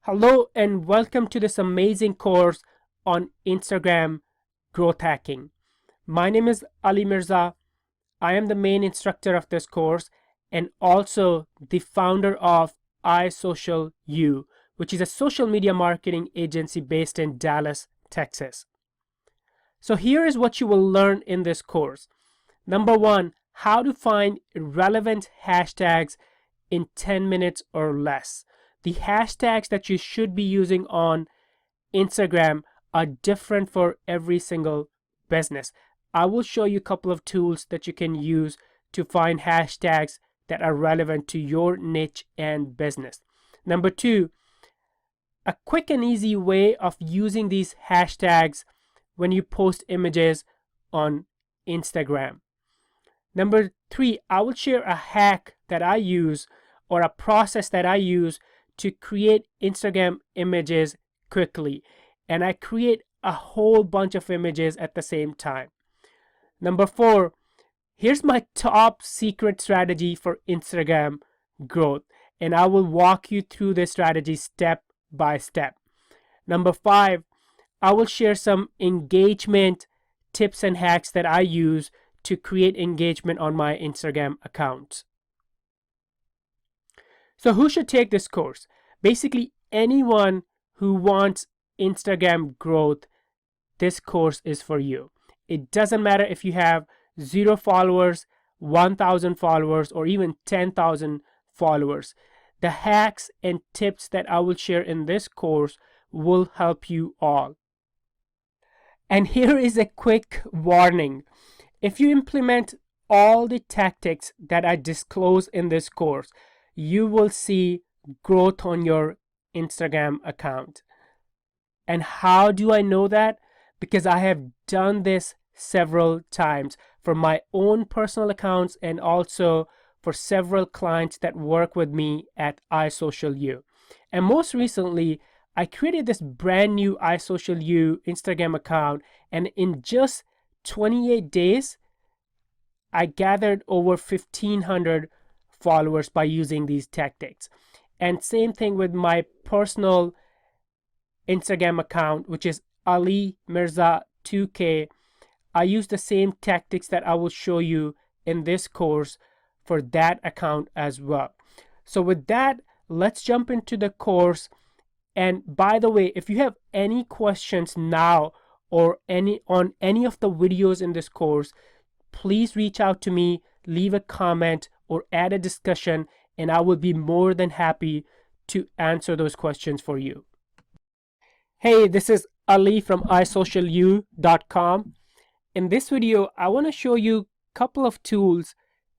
Hello and welcome to this amazing course on Instagram growth hacking. My name is Ali Mirza. I am the main instructor of this course and also the founder of iSocialU, which is a social media marketing agency based in Dallas, Texas. So here is what you will learn in this course. Number one, how to find relevant hashtags in 10 minutes or less. The hashtags that you should be using on Instagram are different for every single business. I will show you a couple of tools that you can use to find hashtags that are relevant to your niche and business. Number two, a quick and easy way of using these hashtags when you post images on Instagram. Number three, I will share a hack that I use or a process that I use to create Instagram images quickly. And I create a whole bunch of images at the same time. Number four, here's my top secret strategy for Instagram growth. And I will walk you through this strategy step by step. Number five, I will share some engagement tips and hacks that I use to create engagement on my Instagram account. So who should take this course? Basically, anyone who wants Instagram growth, this course is for you. It doesn't matter if you have 0 followers, 1,000 followers, or even 10,000 followers. The hacks and tips that I will share in this course will help you all. And here is a quick warning. If you implement all the tactics that I disclose in this course, you will see growth on your Instagram account. And how do I know that? Because I have done this several times for my own personal accounts and also for several clients that work with me at iSocialU. And most recently, I created this brand new iSocialU Instagram account, and in just 28 days, I gathered over 1,500 followers by using these tactics. And same thing with my personal Instagram account, which is Ali Mirza 2K. I use the same tactics that I will show you in this course for that account as well. So with that, let's jump into the course. And by the way, if you have any questions now or on any of the videos in this course, please reach out to me, leave a comment or add a discussion, and I will be more than happy to answer those questions for you. Hey, this is Ali from iSocialU.com. In this video, I want to show you a couple of tools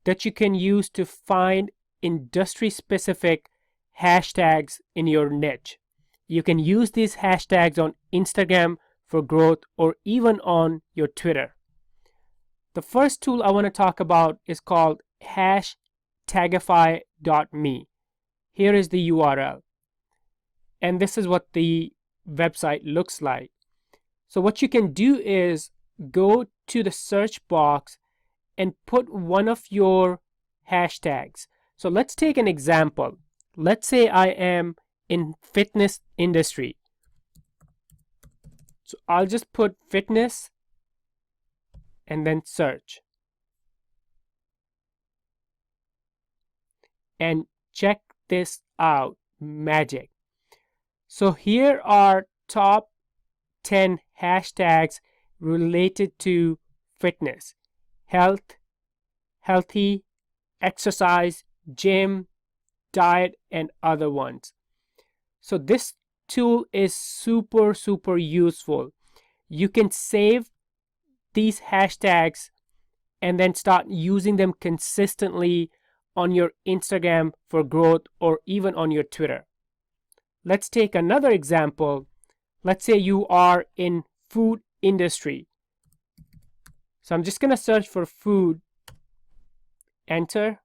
that you can use to find industry-specific hashtags in your niche. You can use these hashtags on Instagram for growth or even on your Twitter. The first tool I want to talk about is called hashtagify.me. Here is the URL. And this is what the website looks like. So what you can do is go to the search box and put one of your hashtags. So let's take an example. Let's say I am in fitness industry. So I'll just put fitness and then search. And check this out, magic. So here are top 10 hashtags related to fitness: health, healthy, exercise, gym, diet, and other ones. So this tool is super useful. You can save these hashtags and then start using them consistently on your Instagram for growth or even on your Twitter. Let's take another example. Let's say you are in food industry. So I'm just going to search for food, enter.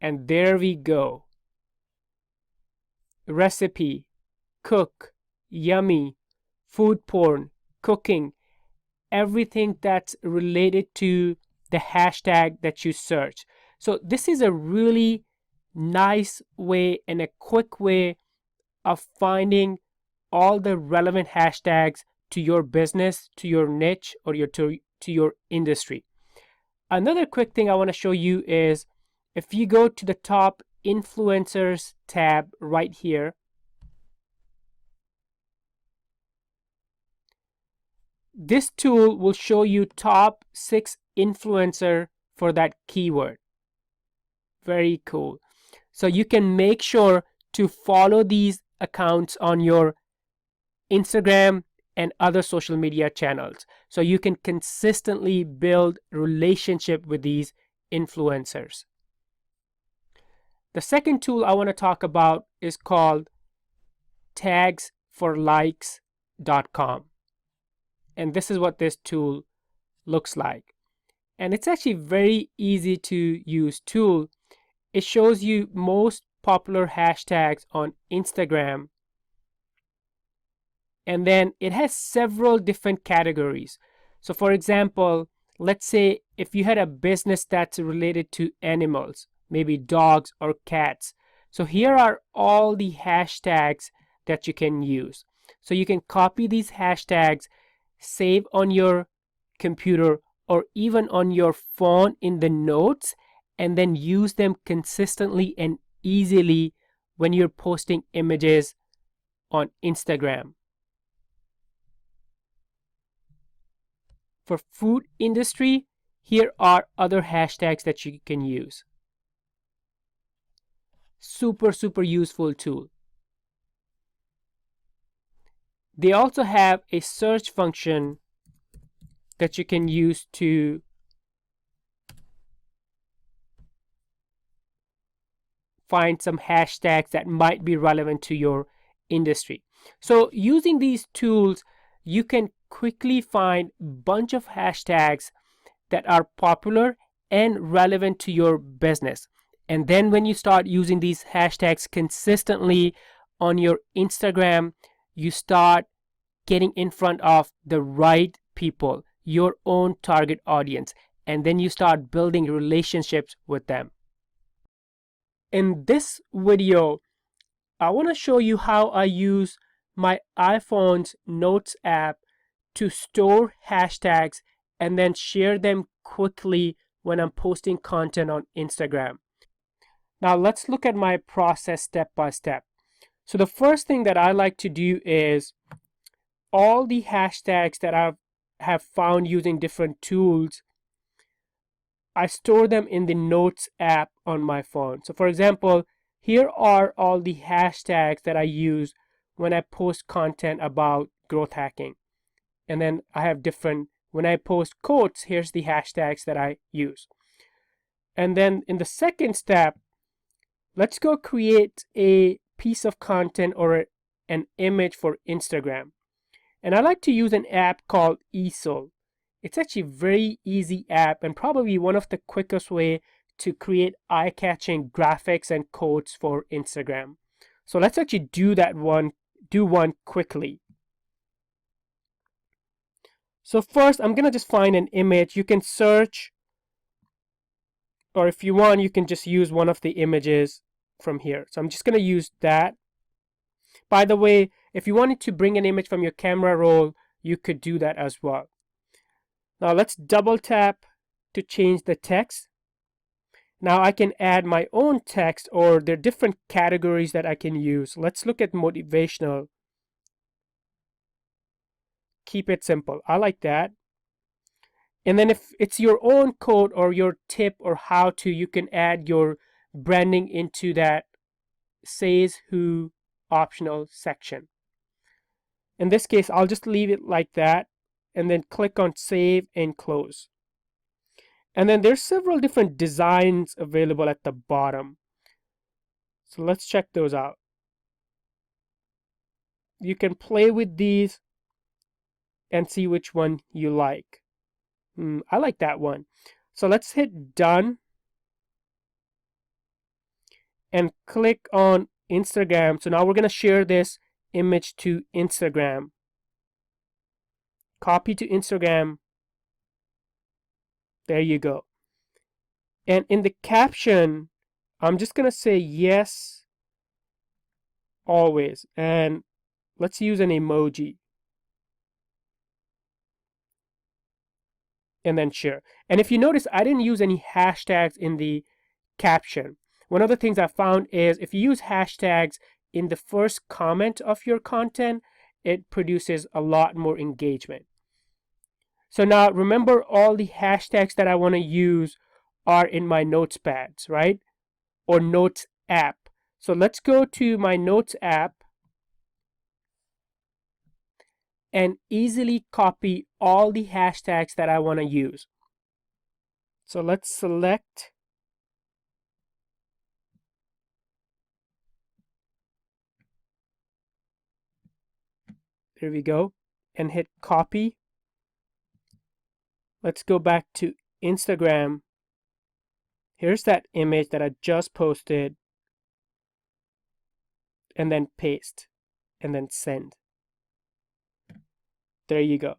And there we go. Recipe, cook, yummy, food porn, cooking, everything that's related to the hashtag that you search. So this is a really nice way and a quick way of finding all the relevant hashtags to your business, to your niche, or to your industry. Another quick thing I want to show you is if you go to the top influencers tab right here, this tool will show you top 6 influencer for that keyword. Very cool. So you can make sure to follow these accounts on your Instagram and other social media channels, so you can consistently build relationship with these influencers. The second tool I want to talk about is called tagsforlikes.com. And this is what this tool looks like. And it's actually very easy to use tool. It shows you most popular hashtags on Instagram. And then it has several different categories. So for example, let's say if you had a business that's related to animals, maybe dogs or cats. So here are all the hashtags that you can use. So you can copy these hashtags, save on your computer or even on your phone in the notes, and then use them consistently and easily when you're posting images on Instagram. For food industry, here are other hashtags that you can use. Super useful tool. They also have a search function that you can use to find some hashtags that might be relevant to your industry. So using these tools, you can quickly find a bunch of hashtags that are popular and relevant to your business. And then when you start using these hashtags consistently on your Instagram, you start getting in front of the right people, your own target audience, and then you start building relationships with them. In this video, I want to show you how I use my iPhone's Notes app to store hashtags and then share them quickly when I'm posting content on Instagram. Now let's look at my process step by step. So the first thing that I like to do is all the hashtags that I have found using different tools, I store them in the Notes app on my phone. So for example, here are all the hashtags that I use when I post content about growth hacking. And then I have different, when I post quotes, here's the hashtags that I use. And then in the second step, let's go create a piece of content or an image for Instagram. And I like to use an app called Easel. It's actually a very easy app and probably one of the quickest way to create eye-catching graphics and quotes for Instagram. So let's actually do one quickly. So first, I'm gonna just find an image. You can search, or if you want, you can just use one of the images from here. So I'm just gonna use that. By the way, if you wanted to bring an image from your camera roll, you could do that as well. Now let's double tap to change the text. Now I can add my own text, or there are different categories that I can use. Let's look at motivational. Keep it simple. I like that. And then if it's your own code or your tip or how to, you can add your branding into that says who optional section. In this case, I'll just leave it like that and then click on save and close. And then there's several different designs available at the bottom. So let's check those out. You can play with these and see which one you like. I like that one. So let's hit done and click on Instagram. So now we're going to share this image to Instagram. Copy to Instagram. There you go. And in the caption, I'm just going to say yes, always. And let's use an emoji. And then share. And if you notice, I didn't use any hashtags in the caption. One of the things I found is if you use hashtags in the first comment of your content, it produces a lot more engagement. So now remember, all the hashtags that I want to use are in my notepads, right? Or notes app. So let's go to my notes app and easily copy all the hashtags that I want to use. So let's select there we go, and hit copy. Let's go back to Instagram. Here's that image that I just posted, and then paste, and then send. There you go.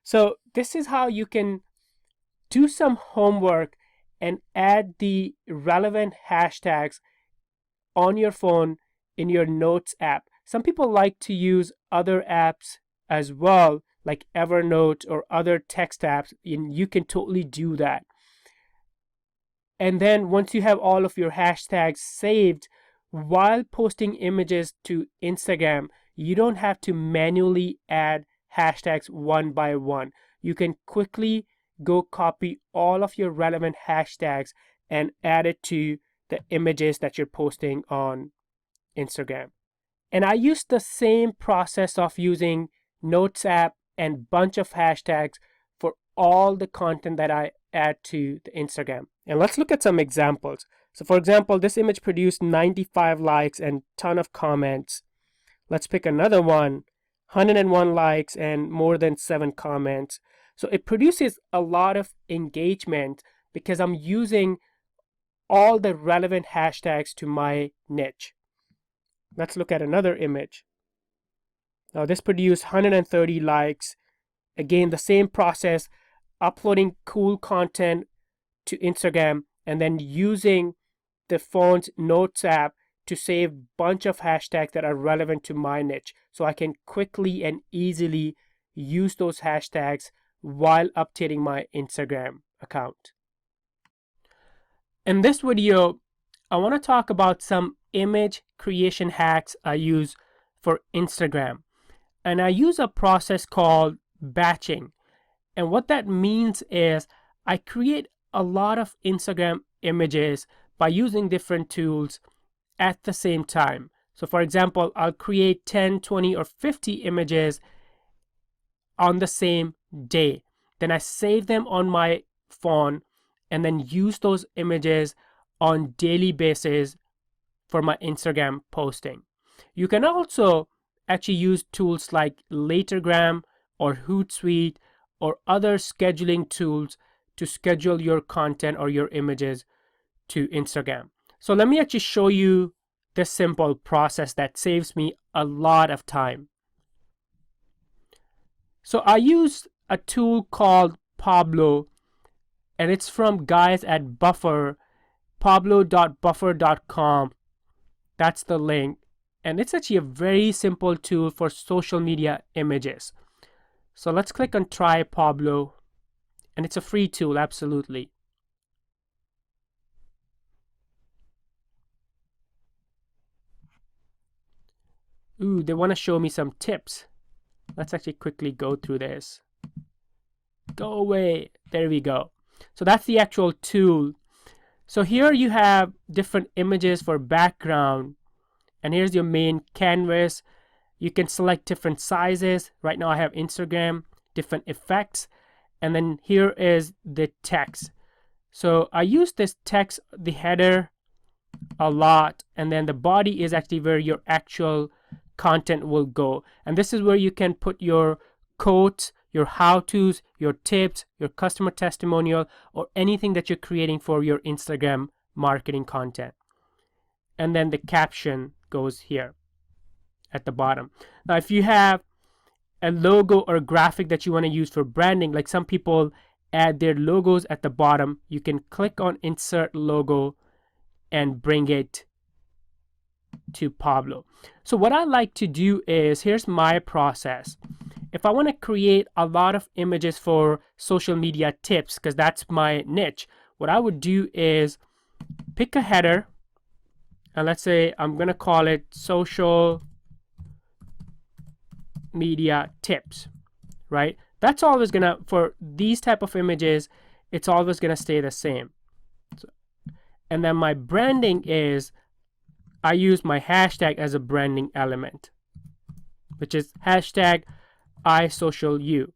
So this is how you can do some homework and add the relevant hashtags on your phone in your Notes app. Some people like to use other apps as well, like Evernote or other text apps, and you can totally do that. And then once you have all of your hashtags saved, while posting images to Instagram, you don't have to manually add hashtags one by one. You can quickly go copy all of your relevant hashtags and add it to the images that you're posting on Instagram. And I use the same process of using Notes app and bunch of hashtags for all the content that I add to the Instagram. And let's look at some examples. So for example, this image produced 95 likes and ton of comments. Let's pick another one, 101 likes and more than 7 comments. So it produces a lot of engagement because I'm using all the relevant hashtags to my niche. Let's look at another image. Now this produced 130 likes. Again, the same process, uploading cool content to Instagram and then using the phone's Notes app to save a bunch of hashtags that are relevant to my niche. So I can quickly and easily use those hashtags while updating my Instagram account. In this video, I want to talk about some image creation hacks I use for Instagram. And I use a process called batching. And what that means is I create a lot of Instagram images by using different tools at the same time. So for example, I'll create 10, 20, or 50 images on the same day. Then I save them on my phone and then use those images on daily basis for my Instagram posting. You can also actually use tools like Latergram or Hootsuite or other scheduling tools to schedule your content or your images to Instagram. So let me actually show you this simple process that saves me a lot of time. So I use a tool called Pablo, and it's from guys at Buffer, pablo.buffer.com. That's the link. And it's actually a very simple tool for social media images. So let's click on Try Pablo. And it's a free tool, absolutely. Ooh, they want to show me some tips. Let's actually quickly go through this. Go away. There we go. So that's the actual tool. So here you have different images for background. And here's your main canvas. You can select different sizes. Right now I have Instagram, different effects. And then here is the text. So I use this text, the header, a lot. And then the body is actually where your actual content will go. And this is where you can put your quotes, your how-tos, your tips, your customer testimonial, or anything that you're creating for your Instagram marketing content. And then the caption goes here at the bottom. Now, if you have a logo or a graphic that you want to use for branding, like some people add their logos at the bottom, you can click on insert logo and bring it to Pablo. So what I like to do is, here's my process. If I want to create a lot of images for social media tips, because that's my niche, what I would do is pick a header, and let's say I'm going to call it social media tips, right? That's always going to, for these type of images, it's always going to stay the same. So, and then my branding is, I use my hashtag as a branding element, which is hashtag iSocialU.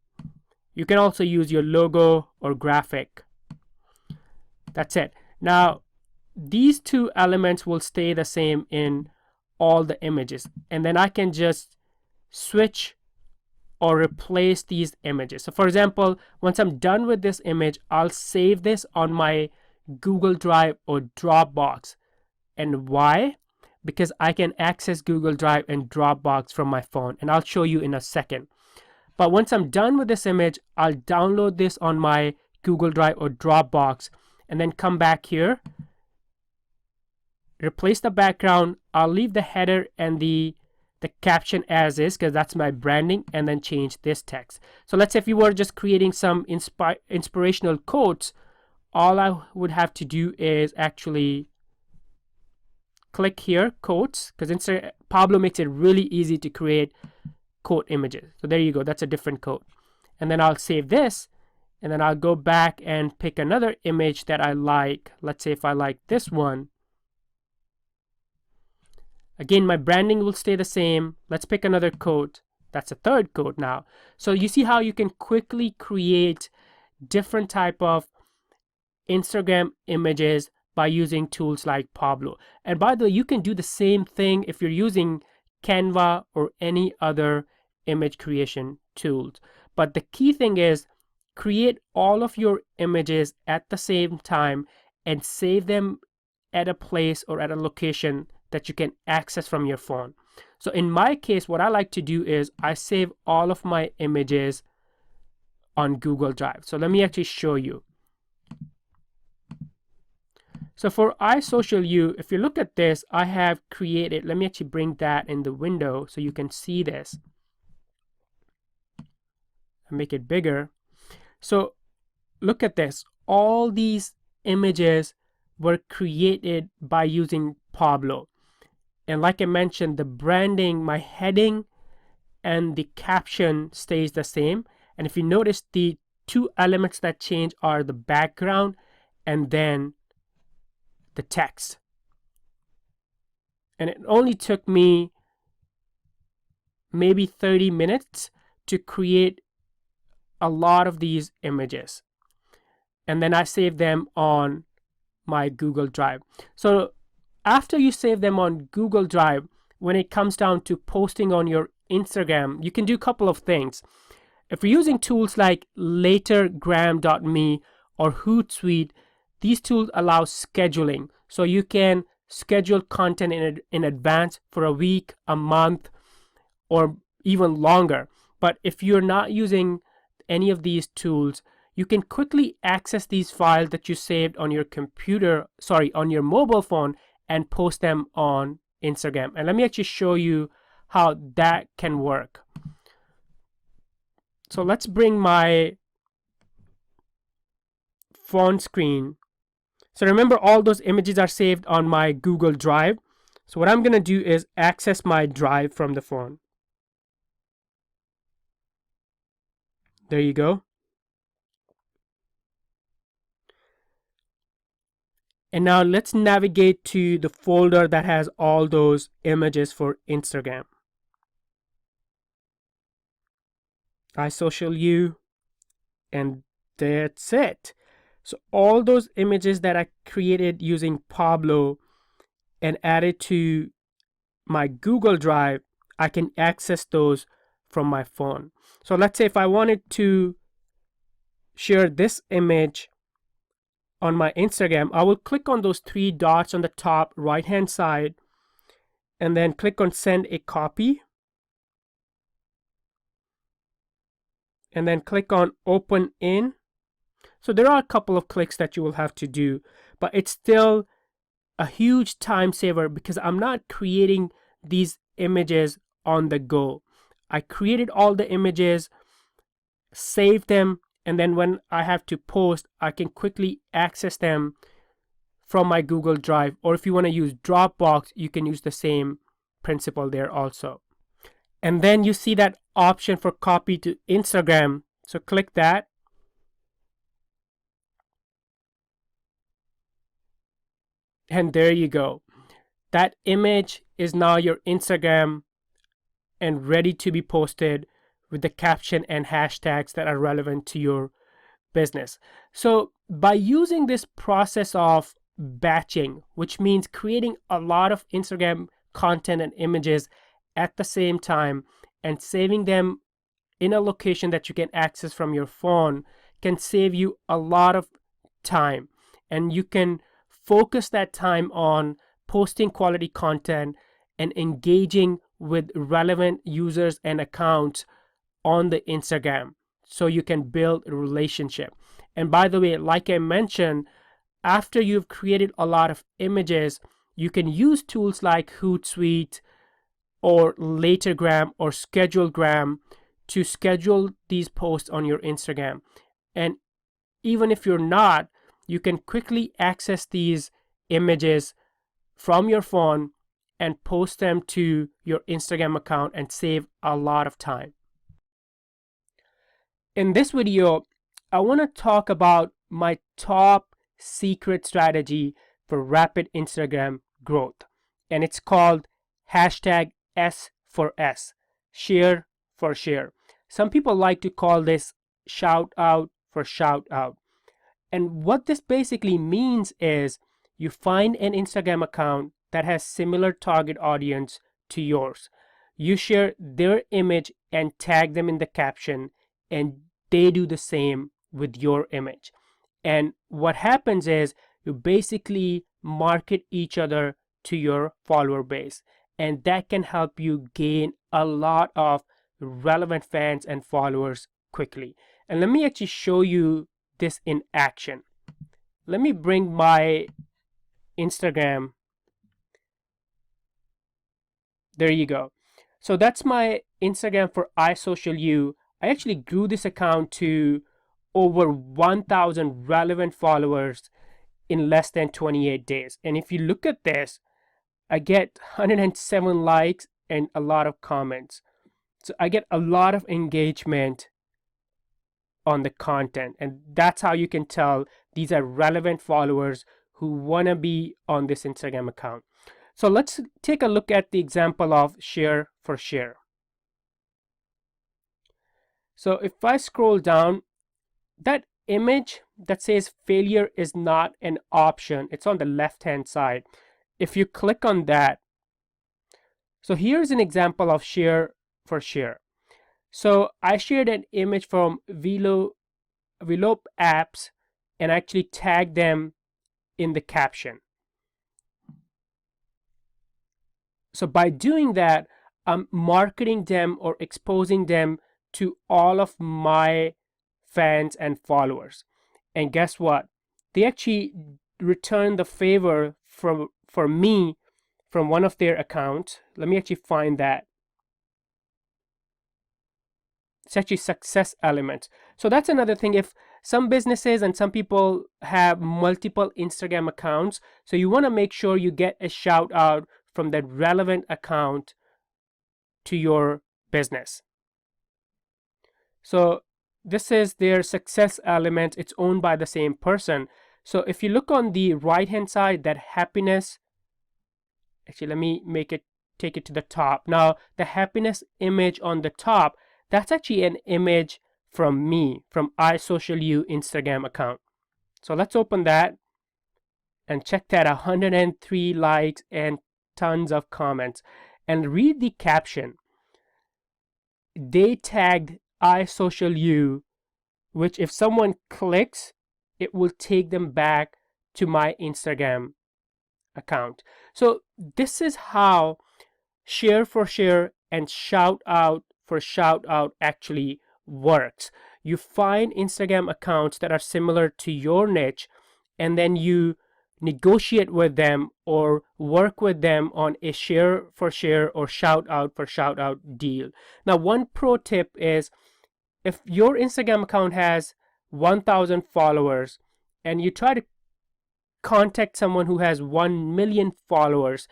You can also use your logo or graphic. That's it. Now, these two elements will stay the same in all the images, and then I can just switch or replace these images. So for example, once I'm done with this image, I'll save this on my Google Drive or Dropbox. And why? Because I can access Google Drive and Dropbox from my phone, and I'll show you in a second. But once I'm done with this image, I'll download this on my Google Drive or Dropbox, and then come back here, replace the background. I'll leave the header and the caption as is, because that's my branding, and then change this text. So let's say if you were just creating some inspirational quotes, all I would have to do is actually click here, quotes, because Pablo makes it really easy to create quote images. So there you go, that's a different quote. And then I'll save this, and then I'll go back and pick another image that I like. Let's say if I like this one. Again, my branding will stay the same. Let's pick another quote. That's a third quote now. So you see how you can quickly create different type of Instagram images by using tools like Pablo. And by the way, you can do the same thing if you're using Canva or any other image creation tools. But the key thing is, create all of your images at the same time and save them at a place or at a location that you can access from your phone. So in my case, what I like to do is I save all of my images on Google Drive. So let me actually show you. So for iSocialU, if you look at this, I have created, let me actually bring that in the window so you can see this. And make it bigger. So look at this. All these images were created by using Pablo. And like I mentioned, the branding, my heading and the caption stays the same. And if you notice, the two elements that change are the background and then the text. And it only took me maybe 30 minutes to create a lot of these images. And then I saved them on my Google Drive. So after you save them on Google Drive, when it comes down to posting on your Instagram, you can do a couple of things. If you're using tools like Latergram.me or Hootsuite, these tools allow scheduling. So you can schedule content in advance for a week, a month, or even longer. But if you're not using any of these tools, you can quickly access these files that you saved on your computer, on your mobile phone, and post them on Instagram. And let me actually show you how that can work. So let's bring my phone screen. So remember, all those images are saved on my Google Drive. So what I'm going to do is access my drive from the phone. There you go. And now let's navigate to the folder that has all those images for Instagram. iSocialU, and that's it. So all those images that I created using Pablo and added to my Google Drive, I can access those from my phone. So let's say if I wanted to share this image on my Instagram, I will click on those three dots on the top right hand side and then click on send a copy, and then click on open in. So there are a couple of clicks that you will have to do, but it's still a huge time saver because I'm not creating these images on the go. I created all the images, saved them, and then when I have to post, I can quickly access them from my Google Drive. Or if you want to use Dropbox, you can use the same principle there also. And then you see that option for copy to Instagram. So click that. And there you go. That image is now your Instagram and ready to be posted with the caption and hashtags that are relevant to your business. So by using this process of batching, which means creating a lot of Instagram content and images at the same time and saving them in a location that you can access from your phone, can save you a lot of time, and you can focus that time on posting quality content and engaging with relevant users and accounts on the Instagram so you can build a relationship. And by the way, like I mentioned, after you've created a lot of images, you can use tools like Hootsuite or Latergram or Schedulegram to schedule these posts on your Instagram. And even if you're not, you can quickly access these images from your phone and post them to your Instagram account and save a lot of time. In this video, I want to talk about my top secret strategy for rapid Instagram growth. And it's called hashtag S for S, share for share. Some people like to call this shout out for shout out. And what this basically means is you find an Instagram account that has similar target audience to yours. You share their image and tag them in the caption, and they do the same with your image. And what happens is you basically market each other to your follower base, and that can help you gain a lot of relevant fans and followers quickly. And let me actually show you this in action. Let me bring my Instagram. There you go. So that's my Instagram for iSocialU. I actually grew this account to over 1,000 relevant followers in less than 28 days. And if you look at this, I get 107 likes and a lot of comments. So I get a lot of engagement on the content, and that's how you can tell these are relevant followers who want to be on this Instagram account. So let's take a look at the example of share for share. So if I scroll down, that image that says failure is not an option, it's on the left hand side. If you click on that, so here's an example of share for share. So I shared an image from Velope apps and actually tagged them in the caption. So by doing that, I'm marketing them or exposing them to all of my fans and followers. And guess what? They actually return the favor for me from one of their accounts. Let me actually find that. It's actually Success Elements. So that's another thing. If some businesses and some people have multiple Instagram accounts, so you want to make sure you get a shout out from that relevant account to your business. So this is their Success Element. It's owned by the same person. So if you look on the right hand side, that happiness, actually let me take it to the top. Now the happiness image on the top, that's actually an image from me, from iSocialU Instagram account. So let's open that and check that, 103 likes and tons of comments. And read the caption. They tagged iSocialU, which if someone clicks, it will take them back to my Instagram account. So this is how share for share and shout out for shout out actually works. you find Instagram accounts that are similar to your niche, and then you negotiate with them or work with them on a share for share or shout out for shout out deal. Now, one pro tip is, if your Instagram account has 1,000 followers and you try to contact someone who has 1 million followers,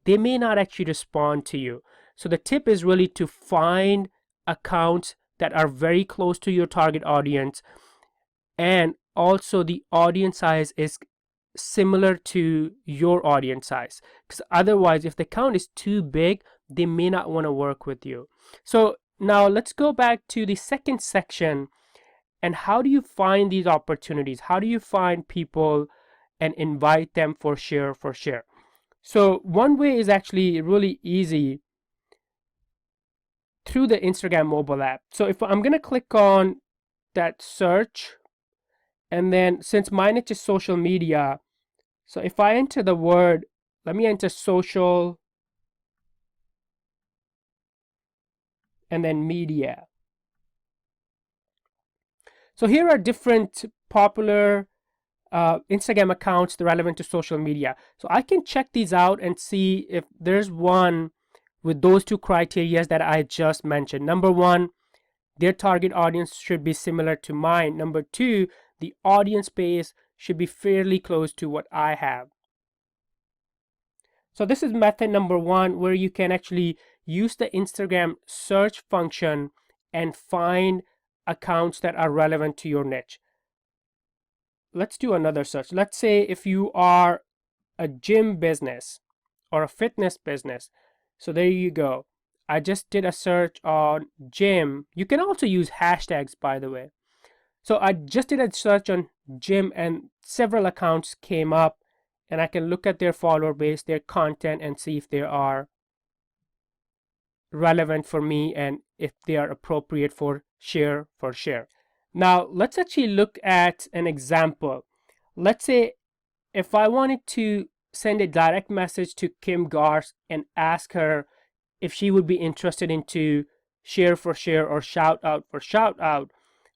they may not actually respond to you. So the tip is really to find accounts that are very close to your target audience, and also the audience size is similar to your audience size, because otherwise if the account is too big, they may not want to work with you. So now let's go back to the second section, and how do you find these opportunities? How do you find people and invite them for share for share? So one way is actually really easy through the Instagram mobile app. So if I'm going to click on that search, and then since my niche is social media, so if I enter the word, let me enter social and then media. So here are different popular Instagram accounts that are relevant to social media. So I can check these out and see if there's one with those two criteria that I just mentioned. Number one, their target audience should be similar to mine. Number two, the audience base should be fairly close to what I have. So this is method number one, where you can actually use the Instagram search function and find accounts that are relevant to your niche. Let's do another search. Let's say if you are a gym business or a fitness business. So there you go. I just did a search on gym. You can also use hashtags, by the way. So I just did a search on gym and several accounts came up, and I can look at their follower base, their content, and see if they are relevant for me and if they are appropriate for share for share. Now let's actually look at an example. Let's say if I wanted to send a direct message to Kim Garst and ask her if she would be interested into share for share or shout out for shout out,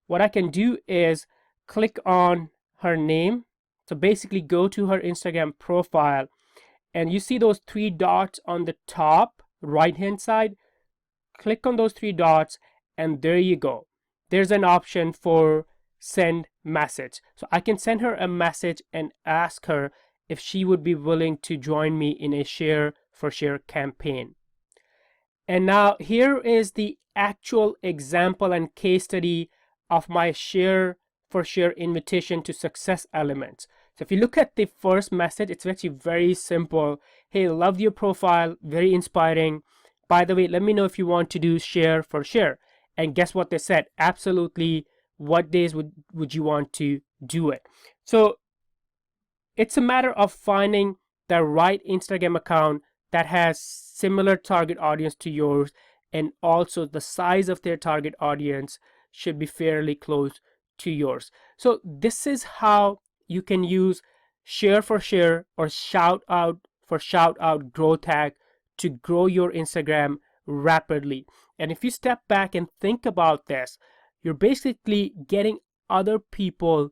what I can do is click on her name. So basically go to her Instagram profile, and you see those three dots on the top right hand side. Click on those three dots, and there you go. There's an option for send message. So I can send her a message and ask her if she would be willing to join me in a share for share campaign. And now here is the actual example and case study of my share for share invitation to success elements. So if you look at the first message, it's actually very simple. Hey, loved your profile, very inspiring. By the way, let me know if you want to do share for share. And guess what they said? Absolutely. What days would you want to do it? So it's a matter of finding the right Instagram account that has similar target audience to yours, and also the size of their target audience should be fairly close to yours. So this is how you can use share for share or shout out for shout out growth hack to grow your Instagram rapidly. And if you step back and think about this, you're basically getting other people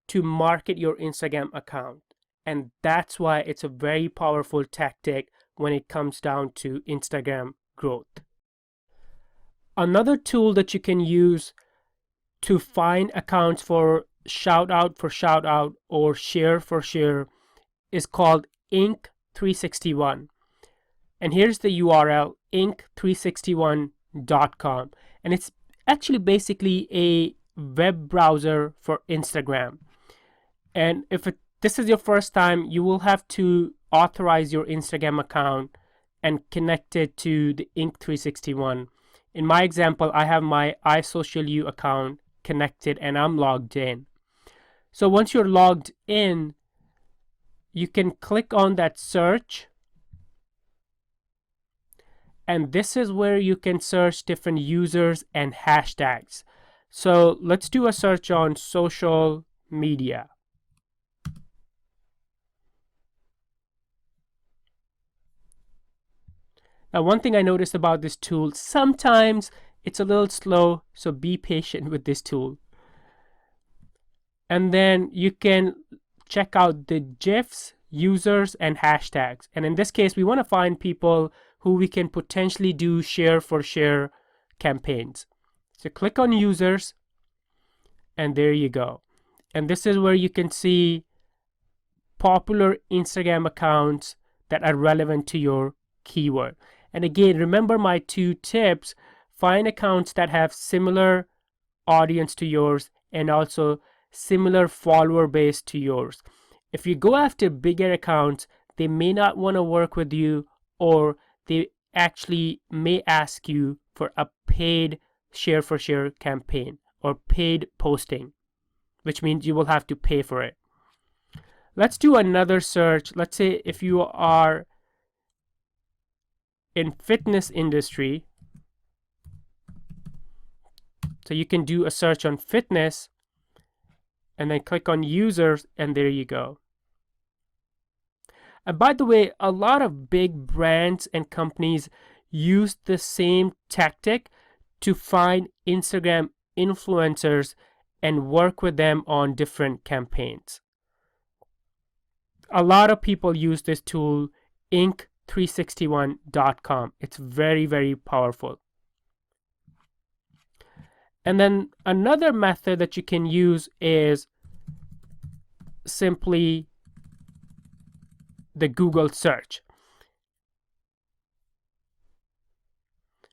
to market your Instagram account. And that's why it's a very powerful tactic when it comes down to Instagram growth. Another tool that you can use to find accounts for shout out or share for share is called Inc361. And here's the URL, inc361.com. And it's actually basically a web browser for Instagram. And if this is your first time, you will have to authorize your Instagram account and connect it to the Inc361. In my example, I have my iSocialU account connected and I'm logged in. So once you're logged in, you can click on that search, and this is where you can search different users and hashtags. So let's do a search on social media. Now, one thing I noticed about this tool, sometimes It's a little slow, so be patient with this tool. And then you can check out the GIFs, users, and hashtags. And in this case, we want to find people who we can potentially do share for share campaigns. So click on users, and there you go. And this is where you can see popular Instagram accounts that are relevant to your keyword. And again, remember my 2 tips. Find accounts that have similar audience to yours and also similar follower base to yours. If you go after bigger accounts, they may not want to work with you, or they actually may ask you for a paid share for share campaign or paid posting, which means you will have to pay for it. Let's do another search. Let's say if you are in fitness industry, so you can do a search on fitness and then click on users, and there you go. And by the way, a lot of big brands and companies use the same tactic to find Instagram influencers and work with them on different campaigns. A lot of people use this tool, Inc361.com. It's very, very powerful. And then another method that you can use is simply the Google search.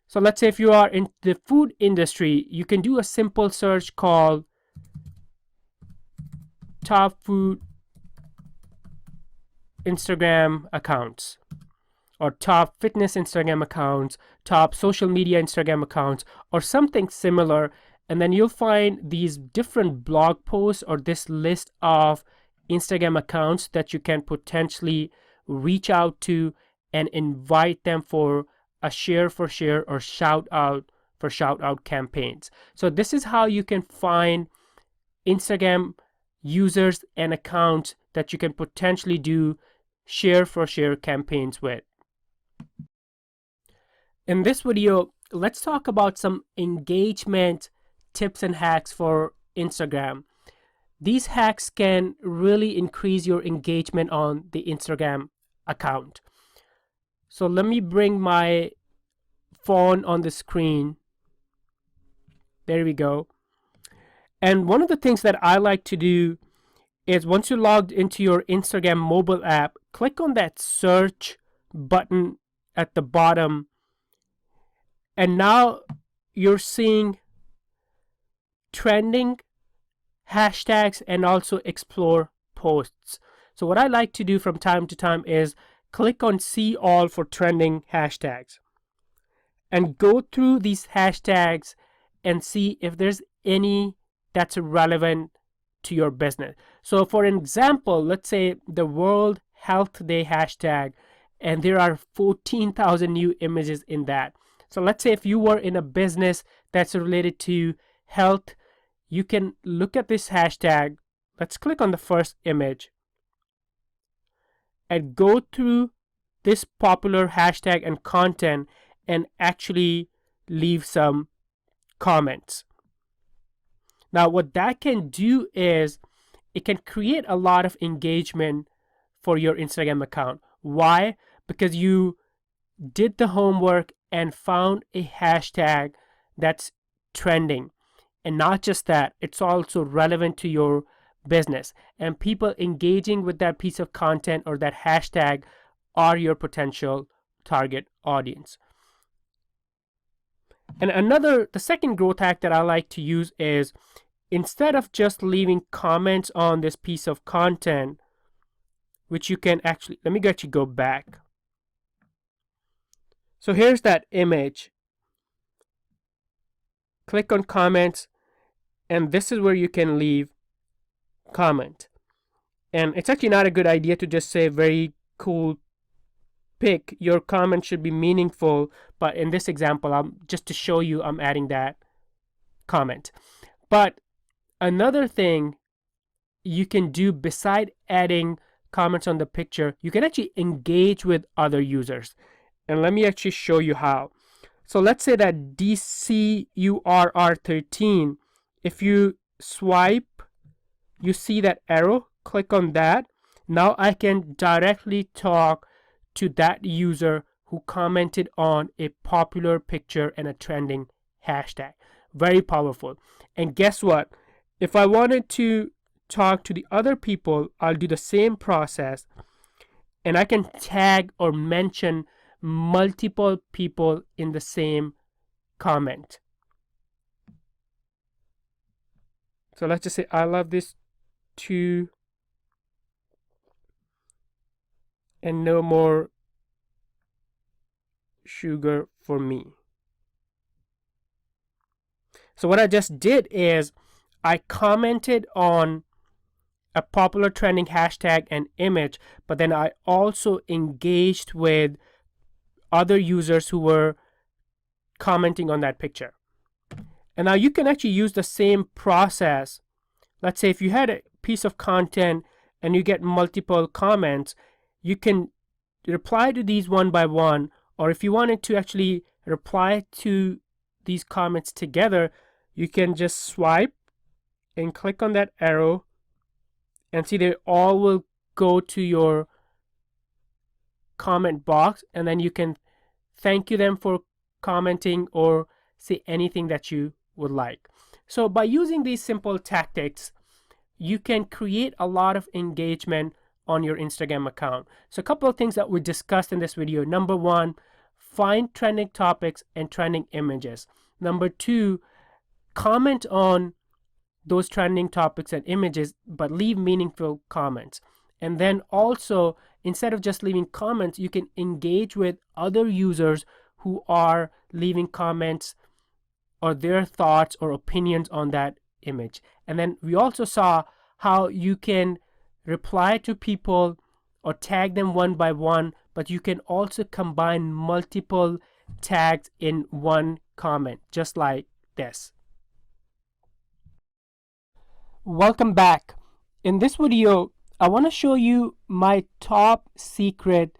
So let's say if you are in the food industry, you can do a simple search called top food Instagram accounts, or top fitness Instagram accounts, top social media Instagram accounts, or something similar. And then you'll find these different blog posts or this list of Instagram accounts that you can potentially reach out to and invite them for a share for share or shout out for shout out campaigns. So this is how you can find Instagram users and accounts that you can potentially do share for share campaigns with. In this video, let's talk about some engagement tips and hacks for Instagram. These hacks can really increase your engagement on the Instagram account. So let me bring my phone on the screen. There we go. And one of the things that I like to do is once you're logged into your Instagram mobile app, click on that search button at the bottom. And now you're seeing trending hashtags and also explore posts. So what I like to do from time to time is click on see all for trending hashtags and go through these hashtags and see if there's any that's relevant to your business. So for an example, let's say the World Health Day hashtag, and there are 14,000 new images in that. So let's say if you were in a business that's related to health, you can look at this hashtag. Let's click on the first image and go through this popular hashtag and content and actually leave some comments. Now what that can do is it can create a lot of engagement for your Instagram account. Why? Because you did the homework and found a hashtag that's trending. And not just that, it's also relevant to your business. And people engaging with that piece of content or that hashtag are your potential target audience. And the second growth hack that I like to use is instead of just leaving comments on this piece of content, which you can actually, let me actually go back. So here's that image. Click on comments, and this is where you can leave comment. And it's actually not a good idea to just say very cool pic. Your comment should be meaningful, but in this example, just to show you, I'm adding that comment. But another thing you can do beside adding comments on the picture, you can actually engage with other users. And let me actually show you how. So let's say that DCURR13, if you swipe, you see that arrow, click on that. Now I can directly talk to that user who commented on a popular picture and a trending hashtag. Very powerful. And guess what? If I wanted to talk to the other people, I'll do the same process, and I can tag or mention multiple people in the same comment. So let's just say I love this too, and no more sugar for me. So what I just did is I commented on a popular trending hashtag and image, but then I also engaged with other users who were commenting on that picture. And now you can actually use the same process. Let's say if you had a piece of content and you get multiple comments, you can reply to these one by one, or if you wanted to actually reply to these comments together, you can just swipe and click on that arrow, and see they all will go to your comment box, and then you can thank you them for commenting or say anything that you would like. So by using these simple tactics, you can create a lot of engagement on your Instagram account. So a couple of things that we discussed in this video. Number one, find trending topics and trending images. Number two, comment on those trending topics and images, but leave meaningful comments. And then also, instead of just leaving comments, you can engage with other users who are leaving comments or their thoughts or opinions on that image. And then we also saw how you can reply to people or tag them one by one, but you can also combine multiple tags in one comment, just like this. Welcome back. In this video, I want to show you my top secret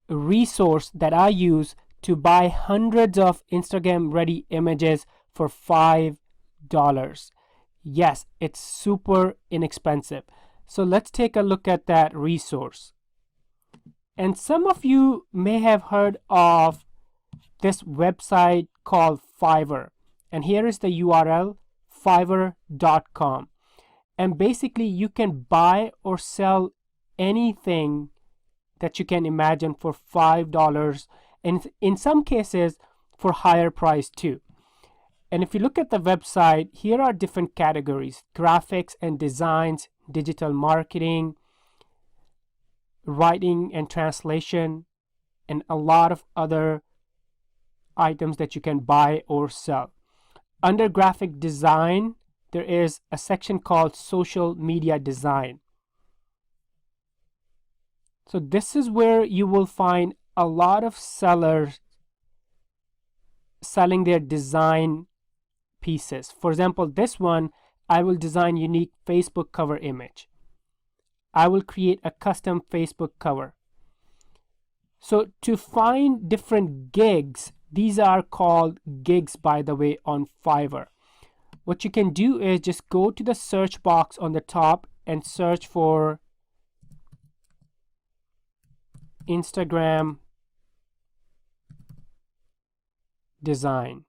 resource that I use to buy hundreds of Instagram ready images for $5. Yes, it's super inexpensive. So let's take a look at that resource. And some of you may have heard of this website called Fiverr. And here is the URL, fiverr.com. And basically you can buy or sell anything that you can imagine for $5, and in some cases for higher price too. And if you look at the website, here are different categories: graphics and designs, digital marketing, writing and translation, and a lot of other items that you can buy or sell. Under graphic design, there is a section called social media design. So this is where you will find a lot of sellers selling their design pieces. For example, this one, I will design unique Facebook cover image. I will create a custom Facebook cover. So to find different gigs, these are called gigs, by the way, on Fiverr. What you can do is just go to the search box on the top and search for Instagram design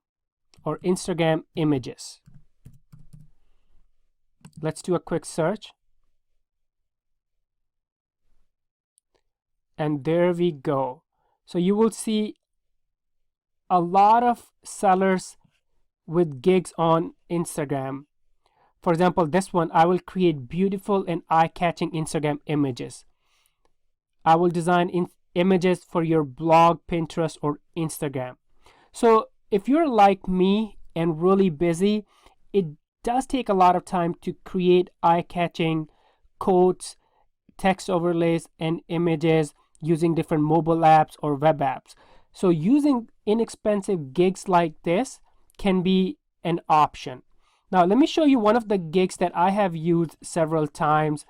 or Instagram images. Let's do a quick search. And there we go. So you will see a lot of sellers with gigs on Instagram. For example, this one, I will create beautiful and eye-catching Instagram images. I will design images for your blog, Pinterest, or Instagram. So if you're like me and really busy, it does take a lot of time to create eye-catching quotes, text overlays, and images using different mobile apps or web apps. So using inexpensive gigs like this can be an option. Now let me show you one of the gigs that I have used several times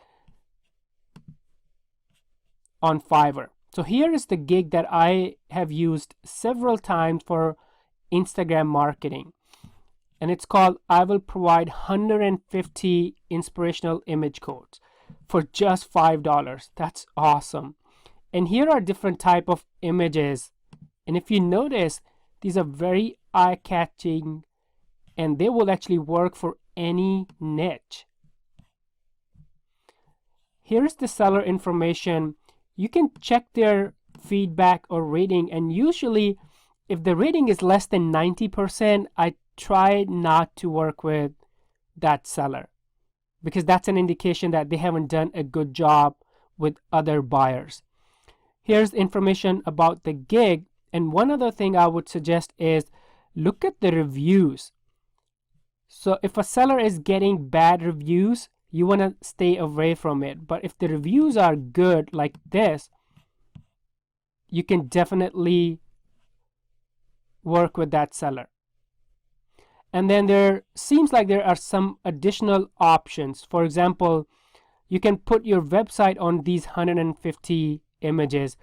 on Fiverr. So here is the gig that I have used several times for Instagram marketing. And it's called I will provide 150 inspirational image quotes for just $5. That's awesome. And here are different type of images. And if you notice, these are very eye-catching and they will actually work for any niche. Here's the seller information. You can check their feedback or rating, and usually if the rating is less than 90%, I try not to work with that seller because that's an indication that they haven't done a good job with other buyers. Here's information about the gig, and one other thing I would suggest is look at the reviews. So if a seller is getting bad reviews, you want to stay away from it. But if the reviews are good like this, you can definitely work with that seller. And then there seems like there are some additional options. For example, you can put your website on these 150 images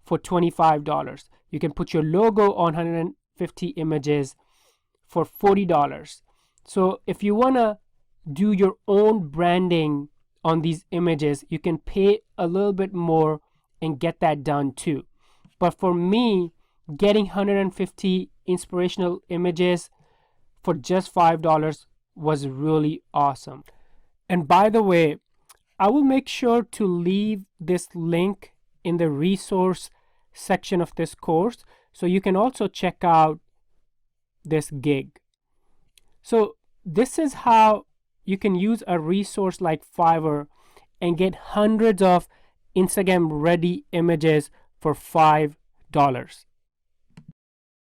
for $25. You can put your logo on 150 images for $40. So if you want to do your own branding on these images, you can pay a little bit more and get that done too. But for me, getting 150 inspirational images for just $5 was really awesome. And by the way, I will make sure to leave this link in the resource section of this course so you can also check out this gig. So this is how you can use a resource like Fiverr and get hundreds of Instagram ready images for $5.